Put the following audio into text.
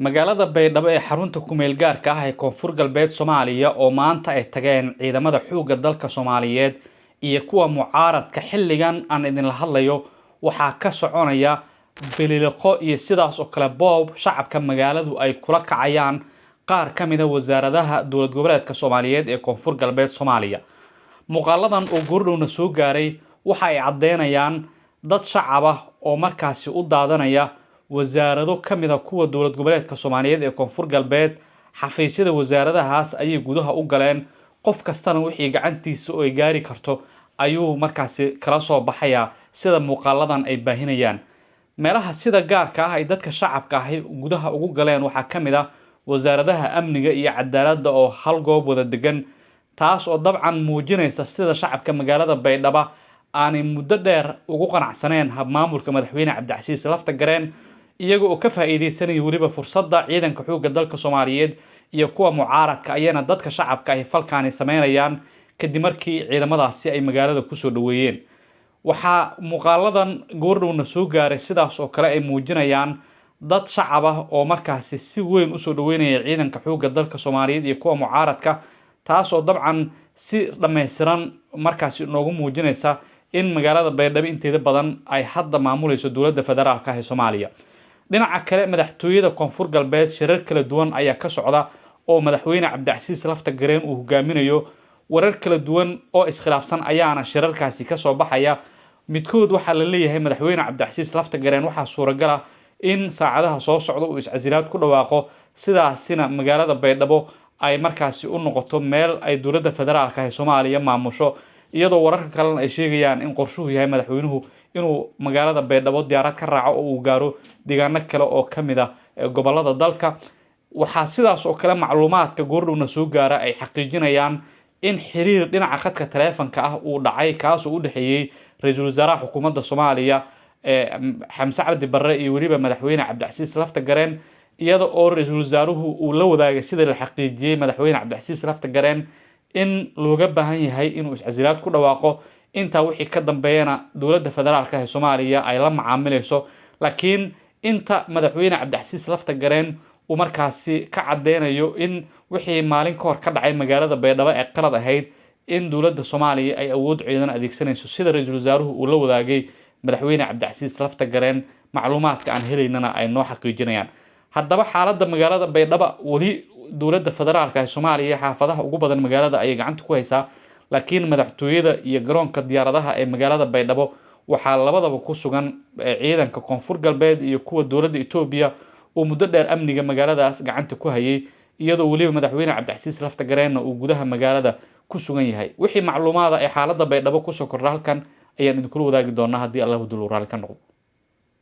magaalada Baydhabo ee xarunta ku meel gaarka ah ee Koonfur Galbeed Soomaaliya oo maanta ay tageen ciidamada xoogga dalka Soomaaliyeed iyo kuwa mucaaradka xilligan aan idin la hadlayo waxa ka soconaya biliqo iyo sidaas oo kale boob shacabka magaaladu ay kula kacayaan qaar ka mid ah wasaaradaha dowlad goboleedka Soomaaliyeed ee Koonfur Galbeed Soomaaliya muuqaaladan oo gurdhowna soo gaaray waxa ay cadeynayaan dad shacab ah oo markaasi u daadanaya wasaarado kamid ah kuwa dowlad goboleedka Soomaaliyeed ee Koonfur Galbeed xafiisyada wasaaradahaas ayay gudaha u galeen qof kastana wixii gacantiisa oo ay gaari karto ayuu markaasi kala soo baxaya sida muuqaaladan ay baahinayaan meelaha sida gaarka ah ay dadka shacabka ah gudaha ugu galeen waxa kamid ah wasaaradaha amniga iyo cadaaladda oo hal goob wada degan taas oo dabcan muujinaysa sida shacabka magaalada Baydhabo aanay muddo dheer ugu qanacsaneen hab maamulka madaxweyne Cabdicasiis Laftagareen iyaga oo ka faa'iideysanaya waliba fursadda ciidanka xoogga dalka Soomaaliyeed iyo kuwa mucaaradka ayana dadka shacabka ay falkaani sameynayaan kadib markii ciidamadaasi ay magaalada ku soo dhaweeyeen waxa muuqaaladan goordhowna soo gaaray sidaas oo kale ay muujinayaan dad shacab ah oo markaasi si weyn u soo dhaweynaya ciidanka xoogga dalka Soomaaliyeed iyo kuwa mucaaradka taas oo dabcan si dhameystiran markaasi noogu muujinaysa in magaalada Baydhabo inteeda badan ay hadda maamulayso dowladda federaalka ee Soomaaliya dhinaca kale madaxtooyada Koonfur Galbeed shirar kala duwan ayaa ka socda oo madaxweyne Cabdicasiis Laftagareen uu hogaaminayo warar kala duwan oo iskhilaafsan ayaana shirarkaasi ka soo baxaya midkood waxa la leeyahay madaxweyne Cabdicasiis Laftagareen waxa suuragal ah in saacadaha soo socda uu iscasilaad ku dhawaaqo sidaasina magaalada Baydhabo ay markaasi u noqoto meel ay dowladda federaalka ee Soomaaliya maamusho iyadoo wararka kale ay sheegayaan in qorshuhu yahay madaxweynuhu inuu magaalada Baydhabo diyaarad ka raaco oo uu gaaro deegaano kale oo kamid ah gobolada dalka waxa sidaas oo kale macluumaadka goordhowna soo gaara ay xaqiijinayaan in xiriir dhinaca khadka taleefanka ah uu dhacay kaas oo u dhaxeeyay ra'iisul wasaaraha xukuumadda Soomaaliya Xamse Cabdi Barre iyo waliba madaxweyne Cabdicasiis Laftagareen iyada oo ra'iisul wasaaruhu uu la wadaagay sida la xaqiijiyay madaxweyne Cabdicasiis Laftagareen in looga baahan yahay inuu iscasilaad ku dhawaaqo inta wixii ka dambeeyana dowladda federaalka ee Soomaaliya ay la macaamilayso laakiin inta madaxweyne Cabdicasiis Laftagareen uu markaasi ka cadeynayo in wixii maalin ka hor ka dhacay magaalada Baydhabo ee qalad ahayd in dowladda Soomaaliya ay awood ciidan adeegsanayso sida ra'iisul wasaaruhu uu la wadaagay madaxweyne Cabdicasiis Laftagareen macluumaadka aan helaynana ay noo xaqiijinayaan haddaba xaaladda magaalada Baydhabo wali dowladda federaalka ee Soomaaliya xaafadaha ugu badan magaalada ay gacanta ku haysaa laakiin madaxtooyada iyo garoonka diyaaradaha ee magaalada Baydhabo waxa labadaba ku sugan ciidanka Koonfur Galbeed iyo kuwa dowladda Itoobiya oo muddo dheer amniga magaaladaas gacanta ku hayay iyadoo waliba madaxweyne Cabdicasiis Laftagareen uu gudaha magaalada ku sugan yahay wixii macluumaad ah ee xaaladda Baydhabo ku soo kordhay halkan ayaan idin kula wadaagi doonaa haddii Allah uu dul raali ka noqdo